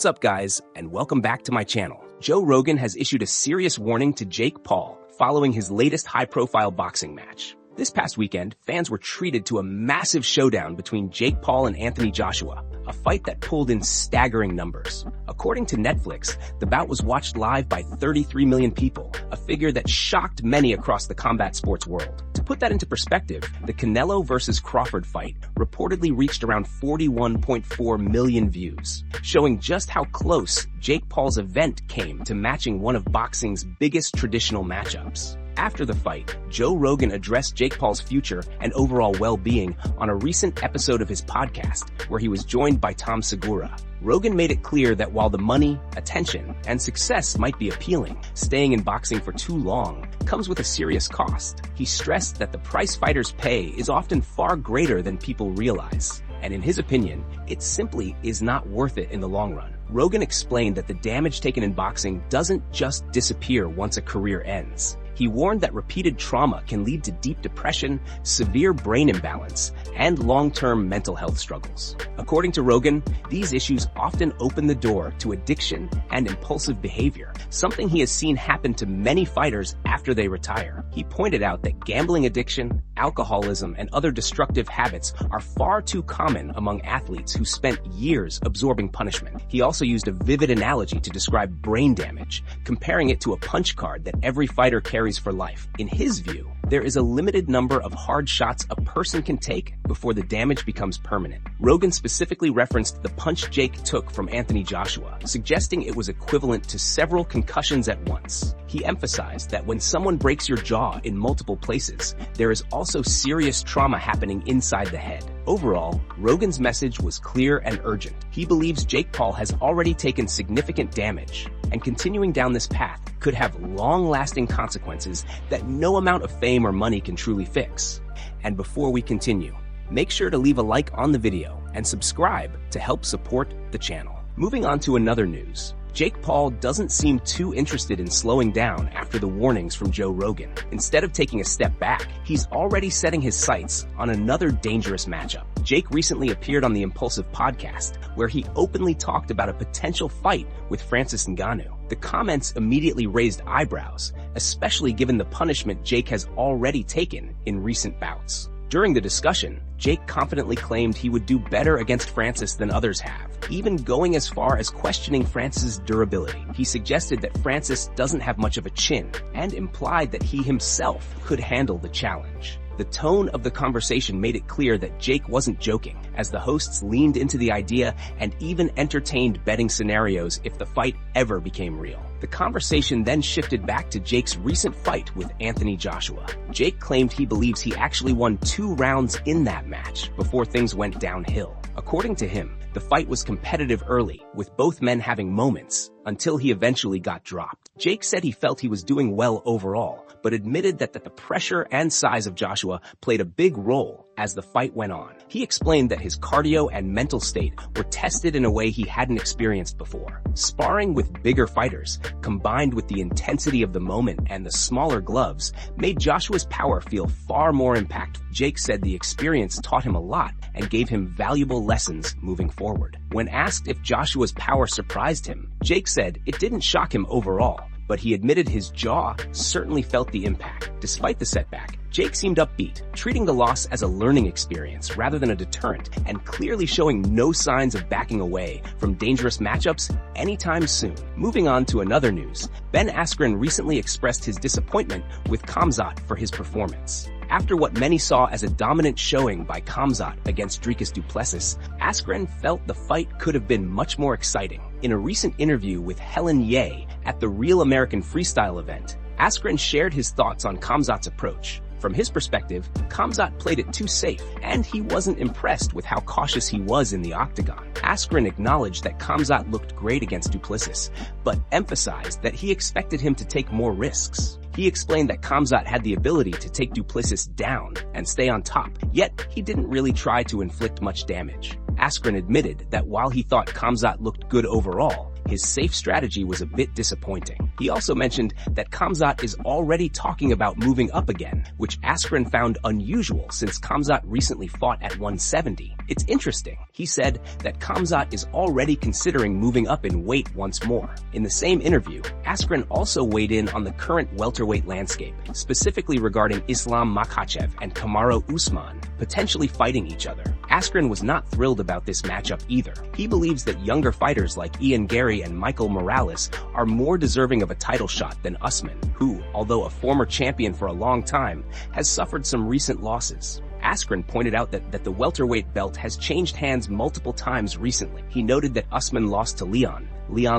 What's up, guys, and welcome back to my channel. Joe Rogan has issued a serious warning to Jake Paul following his latest high-profile boxing match. This past weekend, fans were treated to a massive showdown between Jake Paul and Anthony Joshua, a fight that pulled in staggering numbers. According to Netflix, the bout was watched live by 33 million people, a figure that shocked many across the combat sports world. To put that into perspective, the Canelo versus Crawford fight reportedly reached around 41.4 million views, showing just how close Jake Paul's event came to matching one of boxing's biggest traditional matchups. After the fight, Joe Rogan addressed Jake Paul's future and overall well-being on a recent episode of his podcast, where he was joined by Tom Segura. Rogan made it clear that while the money, attention, and success might be appealing, staying in boxing for too long comes with a serious cost. He stressed that the price fighters pay is often far greater than people realize, and in his opinion, it simply is not worth it in the long run. Rogan explained that the damage taken in boxing doesn't just disappear once a career ends. He warned that repeated trauma can lead to deep depression, severe brain imbalance, and long-term mental health struggles. According to Rogan, these issues often open the door to addiction and impulsive behavior, something he has seen happen to many fighters after they retire. He pointed out that gambling addiction, alcoholism, and other destructive habits are far too common among athletes who spent years absorbing punishment. He also used a vivid analogy to describe brain damage, comparing it to a punch card that every fighter carries for life. In his view, there is a limited number of hard shots a person can take before the damage becomes permanent. Rogan specifically referenced the punch Jake took from Anthony Joshua, suggesting it was equivalent to several concussions at once. He emphasized that when someone breaks your jaw in multiple places, there is also serious trauma happening inside the head. Overall, Rogan's message was clear and urgent. He believes Jake Paul has already taken significant damage, and continuing down this path could have long-lasting consequences that no amount of fame or money can truly fix. And before we continue, make sure to leave a like on the video and subscribe to help support the channel. Moving on to another news. Jake Paul doesn't seem too interested in slowing down after the warnings from Joe Rogan. Instead of taking a step back, he's already setting his sights on another dangerous matchup. Jake recently appeared on the Impulsive podcast, where he openly talked about a potential fight with Francis Ngannou. The comments immediately raised eyebrows, especially given the punishment Jake has already taken in recent bouts. During the discussion, Jake confidently claimed he would do better against Francis than others have, even going as far as questioning Francis' durability. He suggested that Francis doesn't have much of a chin, and implied that he himself could handle the challenge. The tone of the conversation made it clear that Jake wasn't joking, as the hosts leaned into the idea and even entertained betting scenarios if the fight ever became real. The conversation then shifted back to Jake's recent fight with Anthony Joshua. Jake claimed he believes he actually won 2 rounds in that match before things went downhill. According to him, the fight was competitive early, with both men having moments, until he eventually got dropped. Jake said he felt he was doing well overall, but admitted that the pressure and size of Joshua played a big role as the fight went on. He explained that his cardio and mental state were tested in a way he hadn't experienced before. Sparring with bigger fighters, combined with the intensity of the moment and the smaller gloves, made Joshua's power feel far more impactful. Jake said the experience taught him a lot and gave him valuable lessons moving forward. When asked if Joshua's power surprised him, Jake said it didn't shock him overall, but he admitted his jaw certainly felt the impact. Despite the setback, Jake seemed upbeat, treating the loss as a learning experience rather than a deterrent, and clearly showing no signs of backing away from dangerous matchups anytime soon. Moving on to another news, Ben Askren recently expressed his disappointment with Khamzat for his performance. After what many saw as a dominant showing by Khamzat against Derrick Lewis, Askren felt the fight could have been much more exciting. In a recent interview with Helen Ye at the Real American Freestyle event, Askren shared his thoughts on Khamzat's approach. From his perspective, Khamzat played it too safe, and he wasn't impressed with how cautious he was in the octagon. Askren acknowledged that Khamzat looked great against Duplessis, but emphasized that he expected him to take more risks. He explained that Khamzat had the ability to take Duplessis down and stay on top, yet he didn't really try to inflict much damage. Askren admitted that while he thought Khamzat looked good overall, his safe strategy was a bit disappointing. He also mentioned that Khamzat is already talking about moving up again, which Askren found unusual since Khamzat recently fought at 170. It's interesting. He said that Khamzat is already considering moving up in weight once more. In the same interview, Askren also weighed in on the current welterweight landscape, specifically regarding Islam Makhachev and Kamaru Usman potentially fighting each other. Askren was not thrilled about this matchup either. He believes that younger fighters like Ian Gary and Michael Morales are more deserving of a title shot than Usman, who, although a former champion for a long time, has suffered some recent losses. Askren pointed out that the welterweight belt has changed hands multiple times recently. He noted that Usman lost to Leon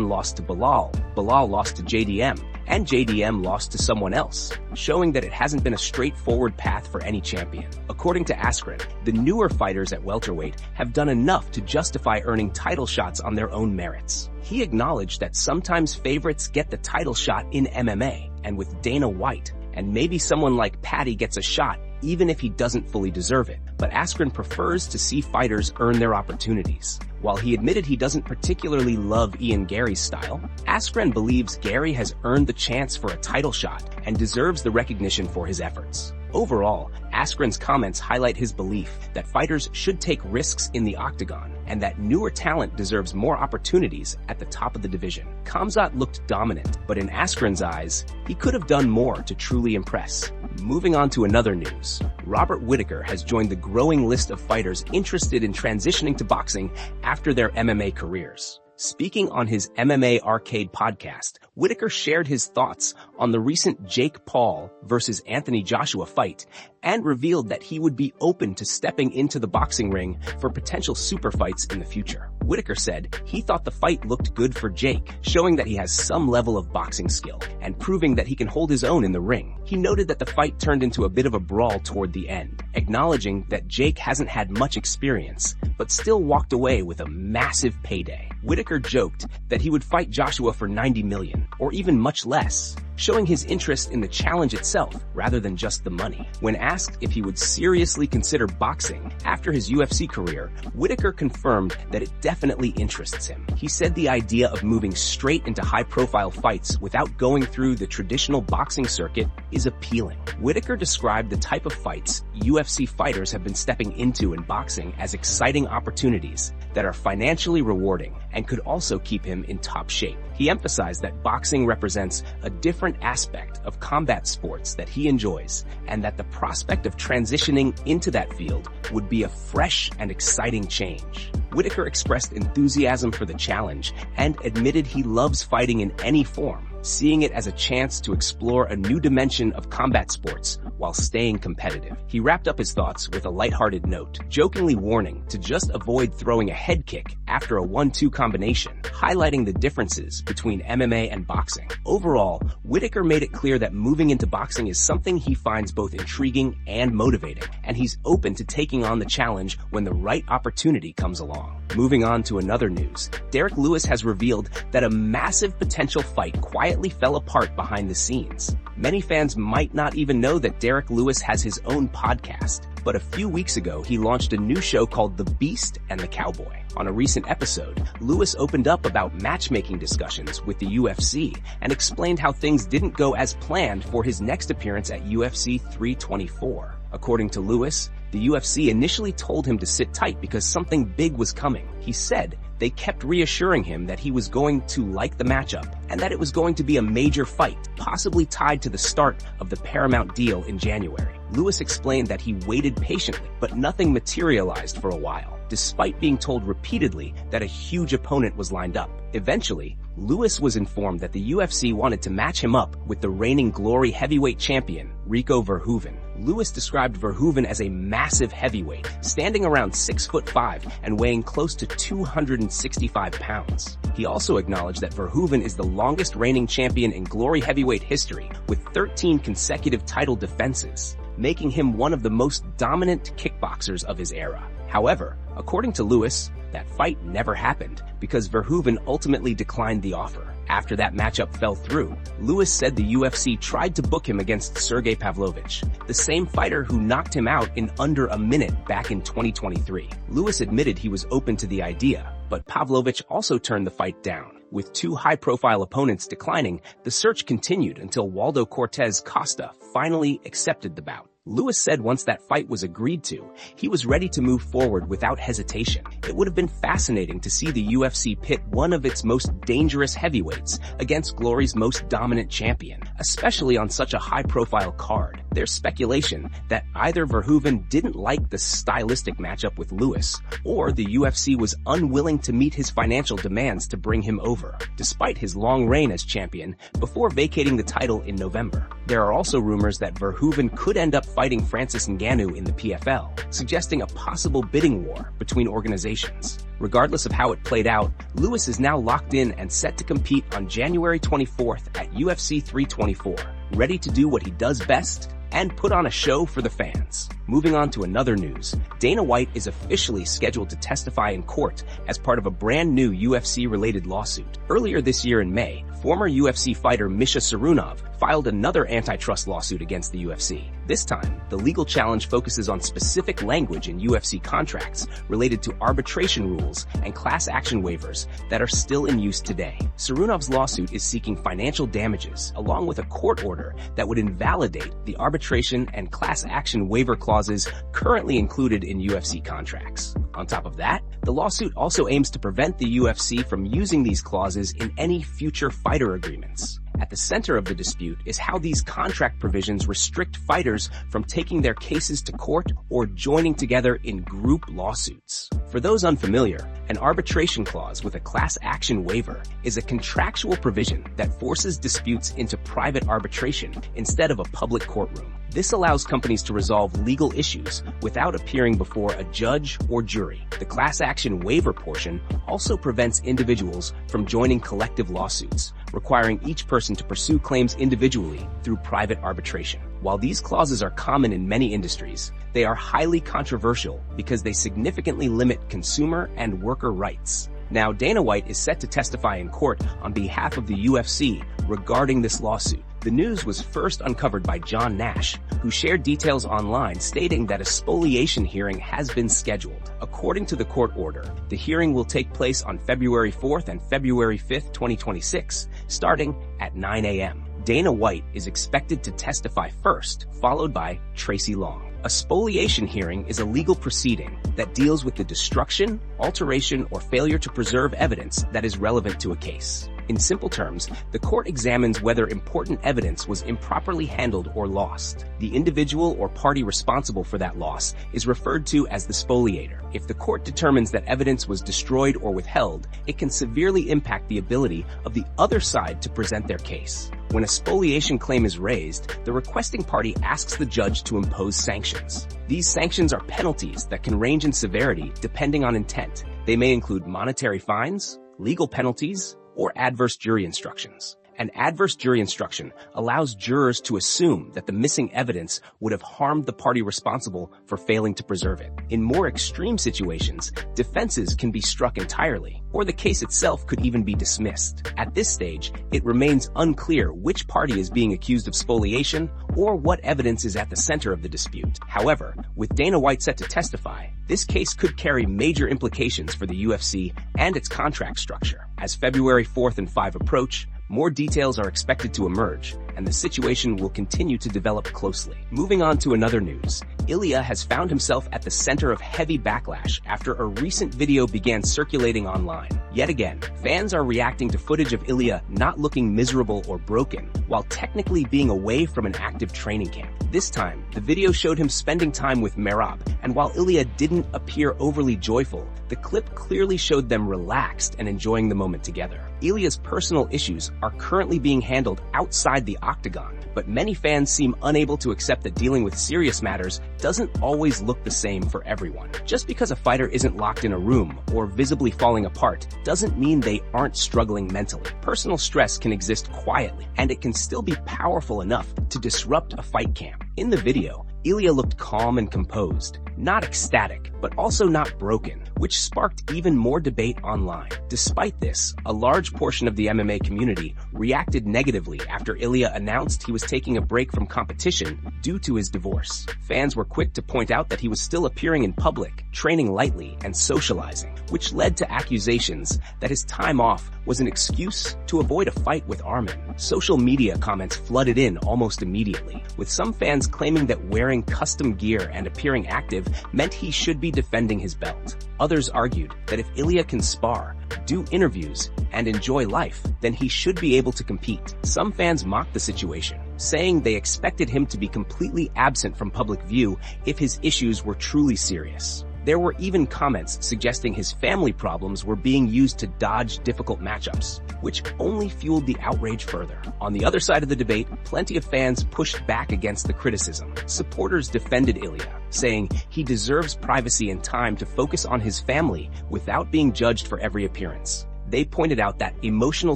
lost to Bilal lost to JDM, and JDM lost to someone else, showing that it hasn't been a straightforward path for any champion. According to Askren, the newer fighters at welterweight have done enough to justify earning title shots on their own merits. He acknowledged that sometimes favorites get the title shot in MMA, and with Dana White, and maybe someone like Paddy gets a shot even if he doesn't fully deserve it. But Askren prefers to see fighters earn their opportunities. While he admitted he doesn't particularly love Ian Gary's style, Askren believes Gary has earned the chance for a title shot and deserves the recognition for his efforts. Overall, Askren's comments highlight his belief that fighters should take risks in the octagon and that newer talent deserves more opportunities at the top of the division. Khamzat looked dominant, but in Askren's eyes, he could have done more to truly impress. Moving on to another news, Robert Whittaker has joined the growing list of fighters interested in transitioning to boxing after their MMA careers. Speaking on his MMA Arcade podcast, Whittaker shared his thoughts on the recent Jake Paul versus Anthony Joshua fight and revealed that he would be open to stepping into the boxing ring for potential super fights in the future. Whittaker said he thought the fight looked good for Jake, showing that he has some level of boxing skill and proving that he can hold his own in the ring. He noted that the fight turned into a bit of a brawl toward the end, acknowledging that Jake hasn't had much experience, but still walked away with a massive payday. Whittaker joked that he would fight Joshua for $90 million, or even much less, showing his interest in the challenge itself rather than just the money. When asked if he would seriously consider boxing after his UFC career, Whittaker confirmed that it definitely interests him. He said the idea of moving straight into high-profile fights without going through the traditional boxing circuit is appealing. Whittaker described the type of fights UFC fighters have been stepping into in boxing as exciting opportunities that are financially rewarding and could also keep him in top shape. He emphasized that boxing represents a different aspect of combat sports that he enjoys, and that the prospect of transitioning into that field would be a fresh and exciting change. Whittaker expressed enthusiasm for the challenge and admitted he loves fighting in any form, seeing it as a chance to explore a new dimension of combat sports while staying competitive. He wrapped up his thoughts with a lighthearted note, jokingly warning to just avoid throwing a head kick after a 1-2 combination, highlighting the differences between MMA and boxing. Overall, Whittaker made it clear that moving into boxing is something he finds both intriguing and motivating, and he's open to taking on the challenge when the right opportunity comes along. Moving on to another news, Derrick Lewis has revealed that a massive potential fight quietly fell apart behind the scenes. Many fans might not even know that Derrick Lewis has his own podcast, but a few weeks ago he launched a new show called The Beast and the Cowboy. On a recent episode, Lewis opened up about matchmaking discussions with the UFC and explained how things didn't go as planned for his next appearance at UFC 324. According to Lewis, the UFC initially told him to sit tight because something big was coming. He said they kept reassuring him that he was going to like the matchup and that it was going to be a major fight, possibly tied to the start of the Paramount deal in January. Lewis explained that he waited patiently, but nothing materialized for a while, despite being told repeatedly that a huge opponent was lined up. Eventually, Lewis was informed that the UFC wanted to match him up with the reigning Glory heavyweight champion, Rico Verhoeven. Lewis described Verhoeven as a massive heavyweight, standing around 6'5" and weighing close to 265 pounds. He also acknowledged that Verhoeven is the longest reigning champion in Glory heavyweight history, with 13 consecutive title defenses, making him one of the most dominant kickboxers of his era. However, according to Lewis, that fight never happened because Verhoeven ultimately declined the offer. After that matchup fell through, Lewis said the UFC tried to book him against Sergey Pavlovich, the same fighter who knocked him out in under a minute back in 2023. Lewis admitted he was open to the idea, but Pavlovich also turned the fight down, With two high-profile opponents declining, the search continued until Waldo Cortez Costa finally accepted the bout. Lewis said once that fight was agreed to, he was ready to move forward without hesitation. It would have been fascinating to see the UFC pit one of its most dangerous heavyweights against Glory's most dominant champion, especially on such a high-profile card. There's speculation that either Verhoeven didn't like the stylistic matchup with Lewis, or the UFC was unwilling to meet his financial demands to bring him over, despite his long reign as champion, before vacating the title in November. There are also rumors that Verhoeven could end up fighting Francis Ngannou in the PFL, suggesting a possible bidding war between organizations. Regardless of how it played out, Lewis is now locked in and set to compete on January 24th at UFC 324, ready to do what he does best and put on a show for the fans. Moving on to another news, Dana White is officially scheduled to testify in court as part of a brand new UFC-related lawsuit. Earlier this year in May, former UFC fighter Misha Sarunov filed another antitrust lawsuit against the UFC. This time, the legal challenge focuses on specific language in UFC contracts related to arbitration rules and class action waivers that are still in use today. Sarunov's lawsuit is seeking financial damages, along with a court order that would invalidate the arbitration and class action waiver clauses currently included in UFC contracts. On top of that, the lawsuit also aims to prevent the UFC from using these clauses in any future fighter agreements. At the center of the dispute is how these contract provisions restrict fighters from taking their cases to court or joining together in group lawsuits. For those unfamiliar, an arbitration clause with a class action waiver is a contractual provision that forces disputes into private arbitration instead of a public courtroom. This allows companies to resolve legal issues without appearing before a judge or jury. The class action waiver portion also prevents individuals from joining collective lawsuits, requiring each person to pursue claims individually through private arbitration. While these clauses are common in many industries, they are highly controversial because they significantly limit consumer and worker rights. Now, Dana White is set to testify in court on behalf of the UFC regarding this lawsuit. The news was first uncovered by John Nash, who shared details online stating that a spoliation hearing has been scheduled. According to the court order, the hearing will take place on February 4th and February 5th, 2026, starting at 9 a.m. Dana White is expected to testify first, followed by Tracy Long. A spoliation hearing is a legal proceeding that deals with the destruction, alteration, or failure to preserve evidence that is relevant to a case. In simple terms, the court examines whether important evidence was improperly handled or lost. The individual or party responsible for that loss is referred to as the spoliator. If the court determines that evidence was destroyed or withheld, it can severely impact the ability of the other side to present their case. When a spoliation claim is raised, the requesting party asks the judge to impose sanctions. These sanctions are penalties that can range in severity depending on intent. They may include monetary fines, legal penalties, or adverse jury instructions. An adverse jury instruction allows jurors to assume that the missing evidence would have harmed the party responsible for failing to preserve it. In more extreme situations, defenses can be struck entirely, or the case itself could even be dismissed. At this stage, it remains unclear which party is being accused of spoliation or what evidence is at the center of the dispute. However, with Dana White set to testify, this case could carry major implications for the UFC and its contract structure. As February 4th and 5 approach, more details are expected to emerge, and the situation will continue to develop closely. Moving on to another news, Ilia has found himself at the center of heavy backlash after a recent video began circulating online. Yet again, fans are reacting to footage of Ilia not looking miserable or broken, while technically being away from an active training camp. This time, the video showed him spending time with Merab, and while Ilia didn't appear overly joyful, the clip clearly showed them relaxed and enjoying the moment together. Ilia's personal issues are currently being handled outside the octagon, but many fans seem unable to accept that dealing with serious matters doesn't always look the same for everyone. Just because a fighter isn't locked in a room or visibly falling apart doesn't mean they aren't struggling mentally. Personal stress can exist quietly, and it can still be powerful enough to disrupt a fight camp. In the video, Ilia looked calm and composed, not ecstatic, but also not broken, which sparked even more debate online. Despite this, a large portion of the MMA community reacted negatively after Ilia announced he was taking a break from competition due to his divorce. Fans were quick to point out that he was still appearing in public, training lightly, and socializing, which led to accusations that his time off was an excuse to avoid a fight with Arman. Social media comments flooded in almost immediately, with some fans claiming that wearing custom gear and appearing active meant he should be defending his belt. Others argued that if Ilia can spar, do interviews, and enjoy life, then he should be able to compete. Some fans mocked the situation, saying they expected him to be completely absent from public view if his issues were truly serious. There were even comments suggesting his family problems were being used to dodge difficult matchups, which only fueled the outrage further. On the other side of the debate, plenty of fans pushed back against the criticism. Supporters defended Ilia, saying he deserves privacy and time to focus on his family without being judged for every appearance. They pointed out that emotional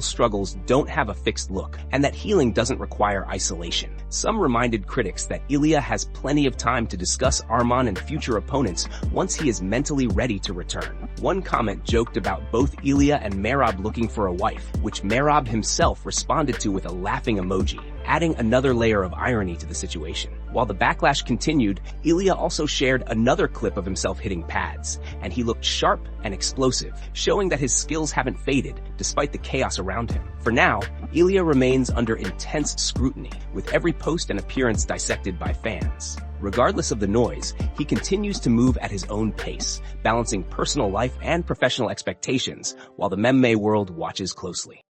struggles don't have a fixed look and that healing doesn't require isolation. Some reminded critics that Ilia has plenty of time to discuss Arman and future opponents once he is mentally ready to return. One comment joked about both Ilia and Merab looking for a wife, which Merab himself responded to with a laughing emoji, adding another layer of irony to the situation. While the backlash continued, Ilia also shared another clip of himself hitting pads, and he looked sharp and explosive, showing that his skills haven't faded despite the chaos around him. For now, Ilia remains under intense scrutiny, with every post and appearance dissected by fans. Regardless of the noise, he continues to move at his own pace, balancing personal life and professional expectations, while the MMA world watches closely.